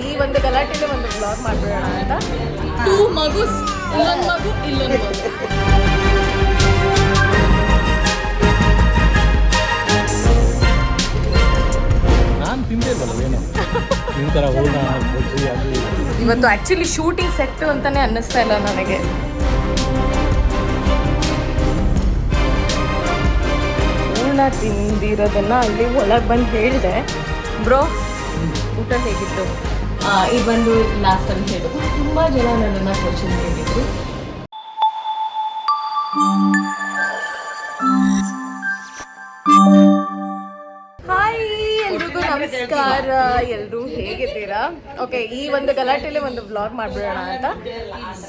ಈ ಒಂದು ಗಲಾಟೆಲೆ ಒಂದು ಬ್ಲಾಗ್ ಮಾಡ್ಬಿಡೋಣ ಅಂತ. 2 ಮಗುಸ್, ಇಲ್ಲೊಂದು ಮಗು ಇಲ್ಲೊಂದು ಮಗು. ನಾನು ತಿಂದೇ ಇಲ್ವಲ್ಲ ಏನು ಈ ಥರ ಹೂರ್ಣ ಬಜ್ಜಿ ಅದು ಇವತ್ತು ಆ್ಯಕ್ಚುಲಿ ಶೂಟಿಂಗ್ ಸೆಟ್ ಅಂತಾನೆ ಅನ್ನಿಸ್ತಾ ಇಲ್ಲ ನನಗೆ. ಹೂರ್ಣ ತಿಂದಿರೋದನ್ನ ಅಲ್ಲಿ ಒಳಗೆ ಬಂದು ಹೇಳಿದೆ. ಬ್ರೋ ಊಟ ಹೇಗಿತ್ತು? ಇದು ಬಂದು ಲಾಸ್ಟ್ ಅಂತ ಹೇಳಿದ್ರು. ತುಂಬ ಜನ ನನ್ನನ್ನು ಕ್ವಶನ್ ಕೇಳಿದ್ರು. ಹಾಯ್ ಎಲ್ರಿಗೂ ನಮಸ್ಕಾರ. ಎಲ್ಲರೂ ಹೇಗಿದ್ದೀರಾ? ಓಕೆ, ಈ ಒಂದು ಗಲಾಟೆಲೆ ಒಂದು ಬ್ಲಾಗ್ ಮಾಡ್ಬಿಡೋಣ ಅಂತ.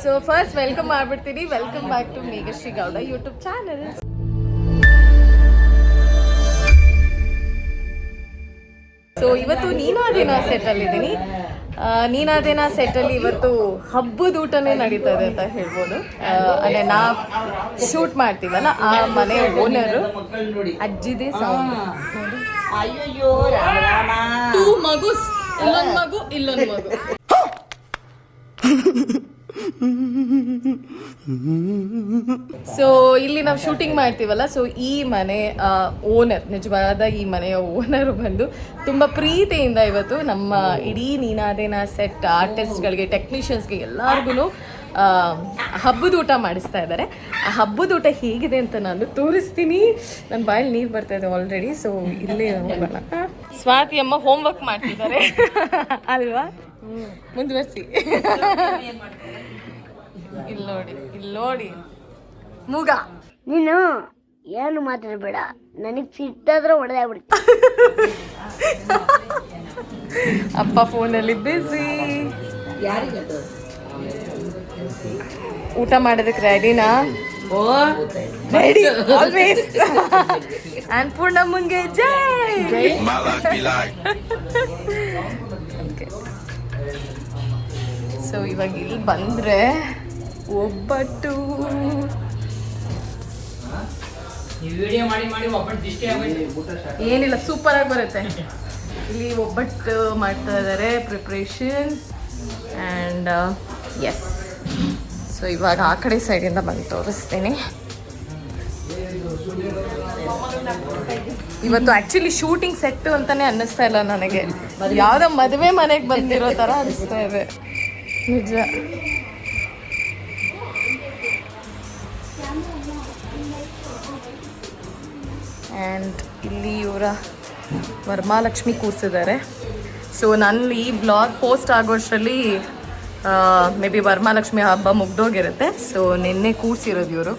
ಸೊ ಫಸ್ಟ್ ವೆಲ್ಕಮ್ ಮಾಡ್ಬಿಡ್ತೀನಿ. Welcome back to Meghashree Gowda YouTube channel. So ಇವತ್ತು ನೀನಾದೇನ ಸೆಟ್ಟಲ್ಲಿದ್ದೀನಿ. ನೀನಾದೇನ ಸೆಟ್ಟಲ್ಲಿ ಇವತ್ತು ಹಬ್ಬದ ಊಟನೇ ನಡೀತಾ ಇದೆ ಅಂತ ಹೇಳ್ಬೋದು. ಅಂದರೆ ನಾವು ಶೂಟ್ ಮಾಡ್ತೀವಲ್ಲ, ಆ ಮನೆ ಓನರು ಅಜ್ಜಿದೆ ಸೌಂಡ್ ನೋಡಿ. 2 ಮಗುಸ್, ಇಲ್ಲೊಂದು ಮಗು ಇಲ್ಲೊಂದು ಮಗು. ಸೊ ಇಲ್ಲಿ ನಾವು ಶೂಟಿಂಗ್ ಮಾಡ್ತೀವಲ್ಲ, ಸೊ ಈ ಮನೆ ಓನರ್, ನಿಜವಾದ ಈ ಮನೆಯ ಓನರ್ ಬಂದು ತುಂಬ ಪ್ರೀತಿಯಿಂದ ಇವತ್ತು ನಮ್ಮ ಇಡೀ ನೀನಾದೇನ ಸೆಟ್ ಆರ್ಟಿಸ್ಟ್ಗಳಿಗೆ, ಟೆಕ್ನಿಷಿಯನ್ಸ್ಗೆ ಎಲ್ಲರಿಗೂ ಹಬ್ಬದ ಊಟ ಮಾಡಿಸ್ತಾ ಇದ್ದಾರೆ. ಆ ಹಬ್ಬದ ಊಟ ಹೇಗಿದೆ ಅಂತ ನಾನು ತೋರಿಸ್ತೀನಿ. ನನ್ನ ಬಾಯಲ್ಲಿ ನೀರು ಬರ್ತಾ ಇದೆ ಆಲ್ರೆಡಿ. ಸೊ ಇಲ್ಲೇ ಹೋಗೋಣ. ಸ್ವಾತಿ ಅಮ್ಮ ಹೋಮ್ ವರ್ಕ್ ಮಾಡ್ತಿದ್ದಾರೆ ಅಲ್ವಾ? ಮುಂದುವರಿಸಿ. ಇಲ್ಲಿ ನೋಡಿ ಮೂಗ, ನೀನು ಏನು ಮಾತಾಡಬೇಡ, ನನಗೆ ಸಿಟ್ಟಾದ್ರೆ ಹೊಡೆದಾಗ್ಬಿಡ್ತೀನಿ. ಅಪ್ಪ ಫೋನಲ್ಲಿ ಬಿಸಿ. ಊಟ ಮಾಡೋದಕ್ಕೆ ರೆಡಿನಾ? Ready always. ಅನ್ನಪೂರ್ಣಮ್ಮಂಗೆ ಜೈ. ಸೊ ಇವಾಗ ಇಲ್ಲಿ ಬಂದ್ರೆ ಒಬ್ಬಟ್ಟು ಏನಿಲ್ಲ, ಸೂಪರ್ ಆಗಿ ಬರುತ್ತೆ. ಇಲ್ಲಿ ಒಬ್ಬಟ್ಟು ಮಾಡ್ತಾ ಇದ್ದಾರೆ, ಪ್ರಿಪ್ರೇಷನ್. ಆ್ಯಂಡ್ ಎಸ್, ಸೊ ಇವಾಗ ಆ ಕಡೆ ಸೈಡಿಂದ ಬಂದು ತೋರಿಸ್ತೀನಿ. ಇವತ್ತು ಆ್ಯಕ್ಚುಲಿ ಶೂಟಿಂಗ್ ಸೆಟ್ ಅಂತಾನೆ ಅನ್ನಿಸ್ತಾ ಇಲ್ಲ ನನಗೆ. ಯಾವುದೋ ಮದುವೆ ಮನೆಗೆ ಬಂದಿರೋ ಥರ ಅನಿಸ್ತಾ ಇದೆ ನಿಜ. ಆ್ಯಂಡ್ ಇಲ್ಲಿ ಇವರ ವರಮಹಾಲಕ್ಷ್ಮಿ ಕೂರಿಸಿದ್ದಾರೆ. ಸೊ ನನ್ನ ಈ ಬ್ಲಾಗ್ ಪೋಸ್ಟ್ ಆಗೋಷ್ಟರಲ್ಲಿ ಮೇ ಬಿ ವರಮಹಾಲಕ್ಷ್ಮಿ ಹಬ್ಬ ಮುಗ್ದೋಗಿರುತ್ತೆ. ಸೊ ನಿನ್ನೆ ಕೂರಿಸಿರೋದು ಇವರು.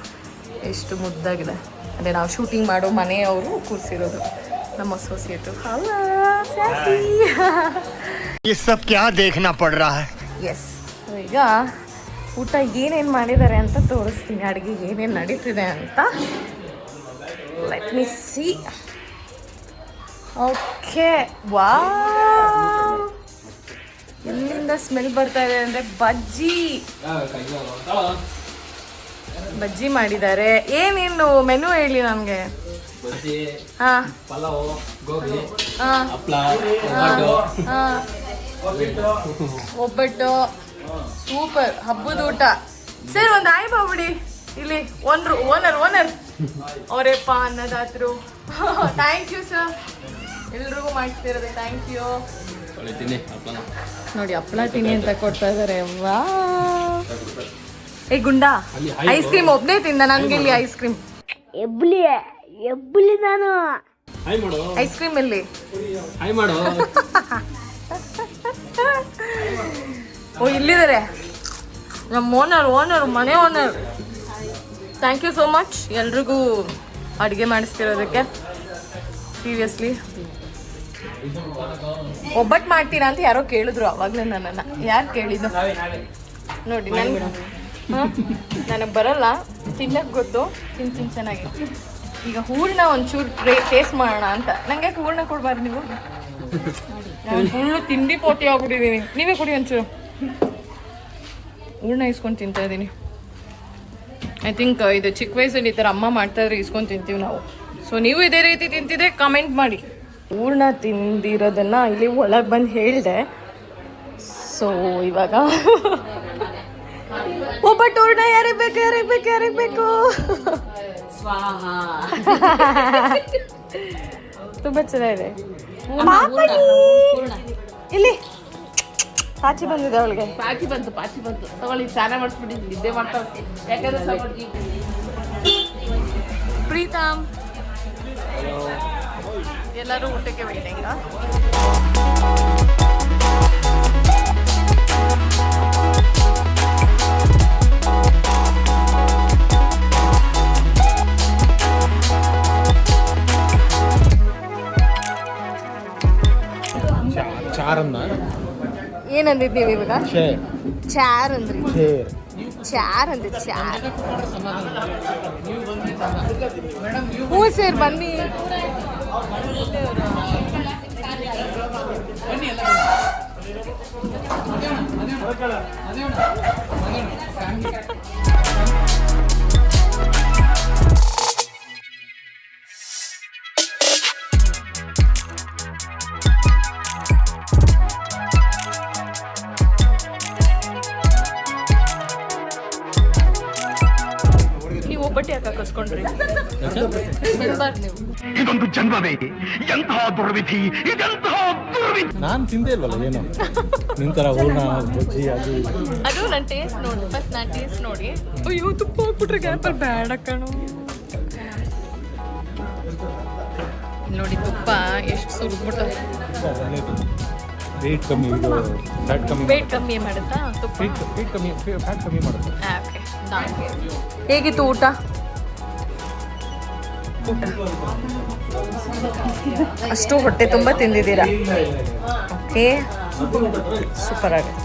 ಎಷ್ಟು ಮುದ್ದಾಗಿದೆ ಅಂದರೆ ನಾವು ಶೂಟಿಂಗ್ ಮಾಡೋ ಮನೆಯವರು ಕೂರಿಸಿರೋದು, ನಮ್ಮ ಅಸೋಸಿಯೇಟು. ಎಸ್, ಈಗ ಊಟ ಏನೇನು ಮಾಡಿದ್ದಾರೆ ಅಂತ ತೋರಿಸ್ತೀನಿ. ಅಡುಗೆ ಏನೇನು ನಡೀತಿದೆ ಅಂತ. Let me C. Okay, wow, ಎಲ್ಲಿಂದ ಸ್ಮೆಲ್ ಬರ್ತಾ ಇದೆ ಅಂದರೆ ಬಜ್ಜಿ ಮಾಡಿದ್ದಾರೆ. ಏನೇನು ಮೆನು ಹೇಳಿ ನನಗೆ. ಹಾಂ, ಒಬ್ಬಟ್ಟು, ಸೂಪರ್ ಹಬ್ಬದ ಊಟ. ಸರ್ ಒಂದು ಆಯ್ ಬಾಬಿಡಿ ಇಲ್ಲಿ ಓನರ್ ಅವರೇಪ್ಪ ಅನ್ನದಾತರು. ಥ್ಯಾಂಕ್ ಯು ಸರ್, ಎಲ್ರಿಗೂ ಮಾಡ್ತಿರೋದು ಥ್ಯಾಂಕ್ ಯು. ನೋಡಿ ಹಪ್ಪಳ ತಿನ್ನಿ ಅಂತ ಕೊಡ್ತಾ ಇದ್ದಾರೆ. ವಾ, ಏ ಗುಂಡ, ಐಸ್ ಕ್ರೀಮ್ ಒಬ್ಬನೇ ತಿಂದ, ನನ್ಗೆ ಇಲ್ಲಿ ಐಸ್ ಕ್ರೀಮ್. ಎಬ್ಬಲಿ ನಾನು ಐಸ್ ಕ್ರೀಮ್ ಎಲ್ಲಿ? ಓ ಇಲ್ಲಿದ್ದಾರೆ ನಮ್ಮ ಓನರ್ ಮನೆ owner. Thank you so much ಎಲ್ರಿಗೂ ಅಡುಗೆ ಮಾಡಿಸ್ತಿರೋದಕ್ಕೆ. ಸೀರಿಯಸ್ಲಿ ಒಬ್ಬಟ್ಟು ಮಾಡ್ತೀರಾ ಅಂತ ಯಾರೋ ಕೇಳಿದ್ರು ಅವಾಗಲೇ ನನ್ನನ್ನು. ಯಾರು ಕೇಳಿದ್ದು ನೋಡಿ. ನನಗೆ ಬರಲ್ಲ ತಿನ್ನಕ್ಕೆ, ಗೊತ್ತು, ತಿಂತೀನಿ ಚೆನ್ನಾಗಿ. ಈಗ ಹೂರ್ಣ ಒಂಚೂರು ಟೇಸ್ಟ್ ಮಾಡೋಣ ಅಂತ. ನನಗೆ ಹೂರ್ಣ ಕೊಡ್ಬಾರ್ದು ನೀವು? ನಾನು ಫುಲ್ಲು ತಿಂಡಿ ಪೋಟಿ ಆಗ್ಬಿಟ್ಟಿದ್ದೀನಿ. ನೀವೇ ಕೊಡಿ ಒಂಚೂರು. ಹೂರ್ಣ ಇಸ್ಕೊಂಡು ತಿಂತಾ ಇದ್ದೀನಿ. ಐ ಥಿಂಕ್ ಇದು ಚಿಕ್ಕ ವಯಸ್ಸಲ್ಲಿ ಈ ಥರ ಅಮ್ಮ ಮಾಡ್ತಾಯಿದ್ರೆ ಇಸ್ಕೊಂಡು ತಿಂತೀವಿ ನಾವು. ಸೊ ನೀವು ಇದೇ ರೀತಿ ತಿಂತಿದ್ರೆ ಕಮೆಂಟ್ ಮಾಡಿ. ಹೂರ್ಣ ತಿಂದಿರೋದನ್ನು ಇಲ್ಲಿ ಒಳಗೆ ಬಂದು ಹೇಳಿದೆ. ಸೊ ಇವಾಗ ಒಬ್ಬಟ್ಟು ಹೂರ್ಣ ಯಾರಿಗೆ ಬೇಕು ಸ್ವಾಹ. ತುಂಬಾ ಚೆನ್ನಾಗಿದೆ. ಪಾಪಡಿ ಇಲ್ಲಿ ಪಾಚಿ ಬಂದಿದೆ ಅವಳಿಗೆ. ಪಾಚಿ ಬಂತು ತಗೊಳ್ಳಿ, ಸ್ನಾನ ಮಾಡಿಸ್ಬಿಟ್ಟಿದ್ವಿ, ನಿದ್ದೆ ಮಾಡ್ತಾ ಹೋಗ್ತೀನಿ. ಯಾಕಂದ್ರೆ ಪ್ರೀತಮ್ ಎಲ್ಲರೂ ಊಟಕ್ಕೆ ವೇಟಿಂಗ್. ಚಾರನ್ನ ಏನಂದಿದ್ ನೀವು ಇವಾಗ? ಶೇರ್ ಚಾರ್ ಅಂದ್ರಿ. ಶೇರ್ ಚಾರ್ ಅಂದ್ರಿ. ಚಾರ್. ಹ್ಞೂ ಸರ್ ಬನ್ನಿ. ನೀವು ಒಬ್ಬಟ್ಟು ಯಾಕೆ ಹಾಕಿಸ್ಕೊಂಡ್ರಿ? ಬಿಡ್ಬಾರ್ದು ನೀವು. ಇದೊಂದು ಜನ್ಮವೇ, ಎಂತಹ ದುರ್ವಿಧಿ, ಇದೆಂತಹ ದುರ್ವಿಧಿ. ನಾನು ತಿಂದೇ ಇಲ್ವಲ್ಲ ಏನು ನಿನ್ ತರ ಹೂರ್ಣ ಬಜ್ಜಿ ಅದು ಇದು. ಅದು ನನ್ನ ಟೇಸ್ಟ್ ನೋಡಿ. ಫಸ್ಟ್ ನಾನು ಟೇಸ್ಟ್ ನೋಡಿ. ಅಯ್ಯೋ ತುಪ್ಪ ಹಾಕ್ಬಿಟ್ರೆ ಗ್ಯಾಪಲ್ಲಿ ಬೇಡ ಕಣೋ. ನೋಡಿ ತುಪ್ಪ ಎಷ್ಟು ಸುರಿದ್ಬಿಟ್ಟು. ವೇಟ್ ಕಮ್ಮಿ, ಇದು ಫ್ಯಾಟ್ ಕಮ್ಮಿ. ವೇಟ್ ಕಮ್ಮಿ ಮಾಡುತ್ತಾ ತುಪ್ಪ? ವೇಟ್ ಕಮ್ಮಿ, ಫ್ಯಾಟ್ ಕಮ್ಮಿ ಮಾಡುತ್ತೆ. ಓಕೆ. ಹೇಗಿತ್ತು ಊಟ? ಅಷ್ಟು ಹೊಟ್ಟೆ ತುಂಬ ತಿಂದಿದ್ದೀರಾ? ಓಕೆ, ಸೂಪರ್ ಆಗಿದೆ.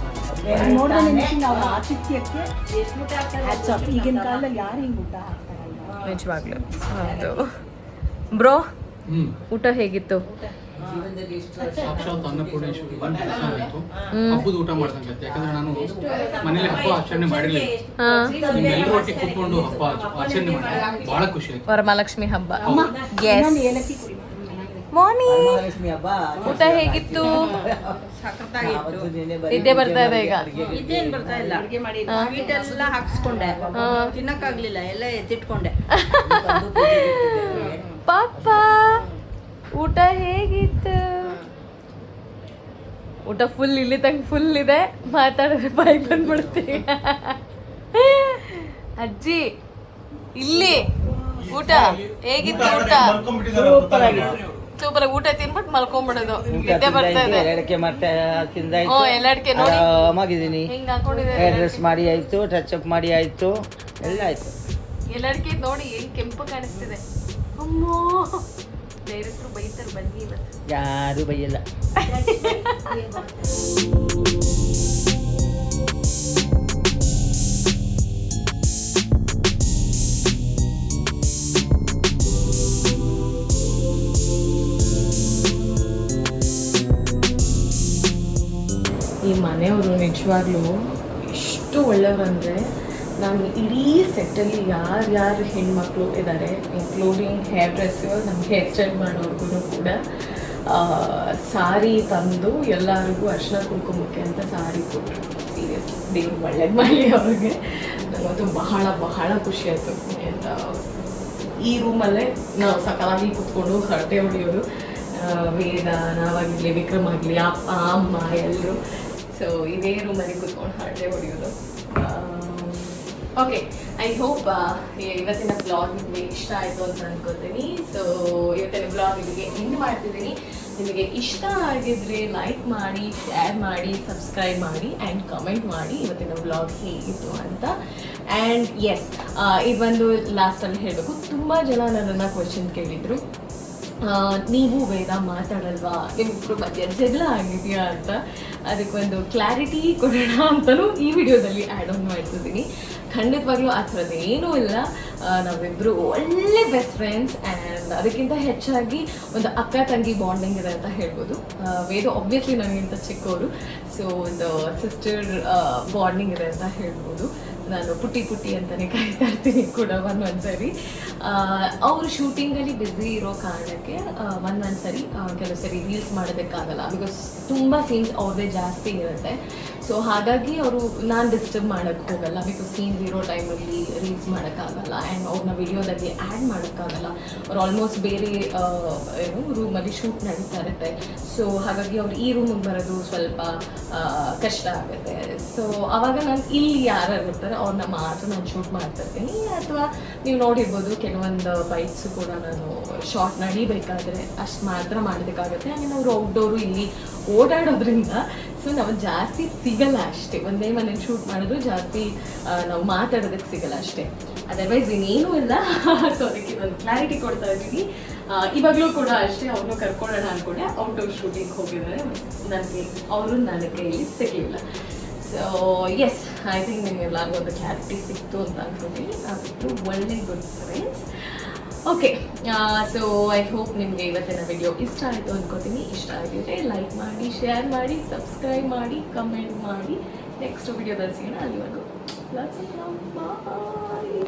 ಈಗಿನ ಕಾಲದಲ್ಲಿ ಯಾರು ಹಿಂಗೆ ಊಟ ಹಾಕ್ತಾರಲ್ಲ. ನಿಜವಾಗ್ಲು ಹೌದು. ಬ್ರೋ ಊಟ ಹೇಗಿತ್ತು? ಸಾಕ್ಷಾತ್ ಅನ್ನಪೂರ್ಣೇಶ್ವರಿ ಒಂದು ಕೆಲಸ ಆಯಿತು. ಹಬ್ಬದ ಊಟ ಮಾಡ್ದಂಗೆ. ಯಾಕಂದ್ರೆ ನಾನು ಮನೇಲಿ ಹಬ್ಬ ಆಚರಣೆ ಮಾಡಿರಲಿಲ್ಲ. ನಿಮ್ಮೆಲ್ಲರೂ ಒಟ್ಟಿಗೆ ಕೂತ್ಕೊಂಡು ಹಬ್ಬ ಆಚರಣೆ ಮಾಡಿ ಬಹಳ ಖುಷಿ ಆಯ್ತು. ವರಮಹಾಲಕ್ಷ್ಮಿ ಹಬ್ಬ. ಮಾರ್ನಿಂಗ್ ಊಟ ಹೇಗಿತ್ತು? ನಿದ್ದೆ ಬರ್ತಾ ಇದೆ ಈಗ. ಇದೇನ್ ಬರ್ತಾ ಇಲ್ಲ. ಸ್ವೀಟ್ ಎಲ್ಲ ಹಾಕ್ಸ್ಕೊಂಡೆ, ತಿನ್ನಕ್ಕಾಗ್ಲಿಲ್ಲ, ಎಲ್ಲ ಎತ್ತಿಟ್ಕೊಂಡೆ. ಪಾಪ ಊಟ ಹೇಗಿತ್ತು? ಊಟ ಫುಲ್ ಇಲ್ಲಿ ತನಕ ಫುಲ್ ಇದೆ. ಮಾತಾಡಿದ್ರೆ ಬಾಯಿ ಬಂದ್ಬಿಡ್ತೀವಿ. ಅಜ್ಜಿ ಇಲ್ಲಿ ಊಟ ಹೇಗಿತ್ತು? ಊಟ ಸೂಪರ್. ಊಟ ತಿನ್ಬಿಟ್ಟು ಮಲ್ಕೊಂಡ್ಬಿಡೋದು. ನಿದ್ದೆ ಬರ್ತಾ ಇದೆ. ಎಲ್ಲ ಅಡಿಕೆ ನೋಡಿ ಆರಾಮಾಗಿದ್ದೀನಿ. ಹಿಂಗ್ ಹಾಕೊಂಡಿದೆ. ಹೇರ್ ಡ್ರೆಸ್ ಮಾಡಿ ಆಯ್ತು, ಟಚ್ ಅಪ್ ಮಾಡಿ ಆಯ್ತು, ಎಲ್ಲ ಆಯ್ತು. ಎಲ್ಲ ಅಡಿಕೆ ನೋಡಿ ಹೆಂಗ್ ಕೆಂಪು ಕಾಣಿಸ್ತಿದೆ. ಅಮ್ಮೋ ಡೈರೆಕ್ಟ್ರು ಬೈತಾರೆ ಬನ್ನಿ ಇವತ್ತು. ಯಾರು ಬೈಯಲ್ಲ. ಈ ಮನೆಯವರು ನಿಜವಾಗ್ಲೂ ಎಷ್ಟು ಒಳ್ಳೆಯವ್ರಂದರೆ, ನಾನು ಇಡೀ ಸೆಟ್ಟಲ್ಲಿ ಯಾರ್ಯಾರು ಹೆಣ್ಮಕ್ಳು ಇದ್ದಾರೆ, ಇನ್ಕ್ಲೂಡಿಂಗ್ ಹೇರ್ ಡ್ರೆಸ್ಸು, ನಮ್ಗೆ ಹೇರ್ ಸ್ಟೈಲ್ ಮಾಡೋರ್ಗು ಕೂಡ ಸಾರಿ ತಂದು ಎಲ್ಲರಿಗೂ ಅರ್ಶಿನ ಕುಂಕುಮಕ್ಕೆ ಅಂತ ಸಾರಿ ಕೊಟ್ಟರು. ಸೀರಿಯಸ್, ದೇವ್ರು ಒಳ್ಳೇದು ಮಾಡಿ ಅವ್ರಿಗೆ. ನನಗಂತೂ ಬಹಳ ಬಹಳ ಖುಷಿ ಆಯಿತು. ಈ ರೂಮಲ್ಲೇ ನಾವು ಸಕಾಲಾಗಿ ಕೂತ್ಕೊಂಡು ಹರಟೆ ಹೊಡೆಯೋದು. ವೇದ, ನಾವಾಗಲಿ, ವಿಕ್ರಮ್ ಆಗಲಿ, ಅಪ್ಪ ಅಮ್ಮ ಎಲ್ಲರೂ. ಸೊ ಇದೇ ರೂಮಲ್ಲಿ ಕೂತ್ಕೊಂಡು ಹರಟೆ ಹೊಡೆಯೋದು. ಓಕೆ, ಐ ಹೋಪ್ ಇವತ್ತಿನ ಬ್ಲಾಗ್ ನಿಮಗೆ ಇಷ್ಟ ಆಯಿತು ಅಂತ ಅನ್ಕೋತೀನಿ. ಸೊ ಇವತ್ತಿನ ಬ್ಲಾಗ್ ಇಲ್ಲಿಗೆ ಎಂಡ್ ಮಾಡ್ತಿದ್ದೀನಿ. ನಿಮಗೆ ಇಷ್ಟ ಆಗಿದ್ರೆ ಲೈಕ್ ಮಾಡಿ, ಶೇರ್ ಮಾಡಿ, ಸಬ್ಸ್ಕ್ರೈಬ್ ಮಾಡಿ ಆ್ಯಂಡ್ ಕಮೆಂಟ್ ಮಾಡಿ ಇವತ್ತಿನ ಬ್ಲಾಗ್ ಹೇಗಿತ್ತು ಅಂತ. ಆ್ಯಂಡ್ ಎಸ್, ಇದೊಂದು ಲಾಸ್ಟಲ್ಲಿ ಹೇಳಬೇಕು, ತುಂಬ ಜನ ನನ್ನನ್ನು ಕ್ವೆಶನ್ ಕೇಳಿದರು, ನೀವು ವೇದ ಮಾತಾಡಲ್ವಾ, ನಿಮ್ಮಿಬ್ರು ಮಧ್ಯ ಜಗಳ ಆಗಿದೆಯಾ ಅಂತ. ಅದಕ್ಕೊಂದು ಕ್ಲಾರಿಟಿ ಕೊಡೋಣ ಅಂತಲೂ ಈ ವಿಡಿಯೋದಲ್ಲಿ ಆ್ಯಡ್ ಆನ್ ಮಾಡ್ತಿದ್ದೀನಿ. ಖಂಡಿತವಾಗ್ಲೂ ಆ ಥರದ್ದು ಏನೂ ಇಲ್ಲ. ನಾವಿಬ್ಬರು ಒಳ್ಳೆ ಬೆಸ್ಟ್ ಫ್ರೆಂಡ್ಸ್. ಆ್ಯಂಡ್ ಅದಕ್ಕಿಂತ ಹೆಚ್ಚಾಗಿ ಒಂದು ಅಕ್ಕ ತಂಗಿ ಬಾಂಡಿಂಗ್ ಇದೆ ಅಂತ ಹೇಳ್ಬೋದು. ವೇದ ಆಬ್ವಿಯಸ್ಲಿ ನನಗಿಂತ ಚಿಕ್ಕವರು, ಸೊ ಒಂದು ಸಿಸ್ಟರ್ ಬಾಂಡಿಂಗ್ ಇದೆ ಅಂತ ಹೇಳ್ಬೋದು. ನಾನು ಪುಟ್ಟಿ ಪುಟ್ಟಿ ಅಂತಲೇ ಕರಿತಾ ಇರ್ತೀನಿ ಕೂಡ ಒಂದೊಂದ್ಸರಿ. ಅವರು ಶೂಟಿಂಗಲ್ಲಿ ಬ್ಯುಸಿ ಇರೋ ಕಾರಣಕ್ಕೆ ಒಂದೊಂದ್ಸರಿ ಕೆಲವು ಸರಿ ರೀಲ್ಸ್ ಮಾಡೋದಕ್ಕಾಗಲ್ಲ. ಬಿಕಾಸ್ ತುಂಬ ಸೀನ್ಸ್ ಅವ್ರದ್ದೇ ಜಾಸ್ತಿ ಇರುತ್ತೆ. ಸೊ ಹಾಗಾಗಿ ಅವರು ನಾನು ಡಿಸ್ಟರ್ಬ್ ಮಾಡೋಕ್ಕೆ ಹೋಗಲ್ಲ, ಬಿಕಾಸ್ ಸೀನ್ಸ್ ಇರೋ ಟೈಮಲ್ಲಿ ರೀಲ್ಸ್ ಮಾಡೋಕ್ಕಾಗಲ್ಲ ಆ್ಯಂಡ್ ಅವ್ರನ್ನ ವಿಡಿಯೋದಲ್ಲಿ ಆ್ಯಡ್ ಮಾಡೋಕ್ಕಾಗಲ್ಲ. ಅವ್ರು ಆಲ್ಮೋಸ್ಟ್ ಬೇರೆ ಏನು ರೂಮಲ್ಲಿ ಶೂಟ್ ನಡೀತಾ ಇರುತ್ತೆ. ಸೊ ಹಾಗಾಗಿ ಅವ್ರು ಈ ರೂಮಿಗೆ ಬರೋದು ಸ್ವಲ್ಪ ಕಷ್ಟ ಆಗುತ್ತೆ. ಸೊ ಆವಾಗ ನಾನು ಇಲ್ಲಿ ಯಾರು ಇರ್ತಾರೆ ಅವ್ರನ್ನ ಮಾತ್ರ ನಾನು ಶೂಟ್ ಮಾಡ್ತಾ ಇರ್ತೀನಿ. ಅಥವಾ ನೀವು ನೋಡಿರ್ಬೋದು ಕೆಲವೊಂದು ಬೈಕ್ಸು ಕೂಡ ನಾನು ಶಾರ್ಟ್ ನಡಿಬೇಕಾದ್ರೆ ಅಷ್ಟು ಮಾತ್ರ ಮಾಡೋದಕ್ಕಾಗುತ್ತೆ. ಆಮೇಲೆ ಅವರು ಔಟ್ಡೋರು ಇಲ್ಲಿ ಓಡಾಡೋದ್ರಿಂದ ಸೊ ನಾವು ಜಾಸ್ತಿ ಸಿಗಲ್ಲ ಅಷ್ಟೇ. ಒಂದೇ ಮನೇಲಿ ಶೂಟ್ ಮಾಡೋದು ಜಾಸ್ತಿ ನಾವು ಮಾತಾಡೋದಕ್ಕೆ ಸಿಗಲ್ಲ ಅಷ್ಟೇ. ಅದರ್ವೈಸ್ ಇನ್ನೇನೂ ಇಲ್ಲ. ಸೊ ಅದಕ್ಕೆ ಒಂದು ಕ್ಲಾರಿಟಿ ಕೊಡ್ತಾ ಇದ್ದೀನಿ. ಇವಾಗಲೂ ಕೂಡ ಅಷ್ಟೇ, ಅವ್ರನ್ನೂ ಕರ್ಕೊಳ್ಳೋಣ ಅಂದ್ಕೊಂಡೆ ಔಟ್ಡೋರ್ ಶೂಟಿಂಗ್ ಹೋಗಿದ್ದಾರೆ. ಅವರು ನನ್ನ ಕೈಯಲ್ಲಿ ಸಿಗಲಿಲ್ಲ. ಸೊ ಎಸ್, ಐ ಥಿಂಕ್ ನಿಮಗೆಲ್ಲರಿಗೂ ಒಂದು ಕ್ಲಾರಿಟಿ ಸಿಕ್ತು ಅಂತ ಅಂದ್ಕೊತೀನಿ. ಅದಕ್ಕೆ ಒಳ್ಳೆ good friends. Okay, so I hope ನಿಮಗೆ ಇವತ್ತಿನ ವಿಡಿಯೋ ಇಷ್ಟ ಆಯಿತು ಅಂದ್ಕೋತೀನಿ. ಇಷ್ಟ ಆಗಿದ್ರೆ ಲೈಕ್ ಮಾಡಿ, ಶೇರ್ ಮಾಡಿ, ಸಬ್ಸ್ಕ್ರೈಬ್ ಮಾಡಿ, ಕಮೆಂಟ್ ಮಾಡಿ. ನೆಕ್ಸ್ಟ್ ವಿಡಿಯೋದಲ್ಲಿ ಸಿಗೋಣ. ಅಲ್ಲಿವರೆಗೂ ಬಾಯ್.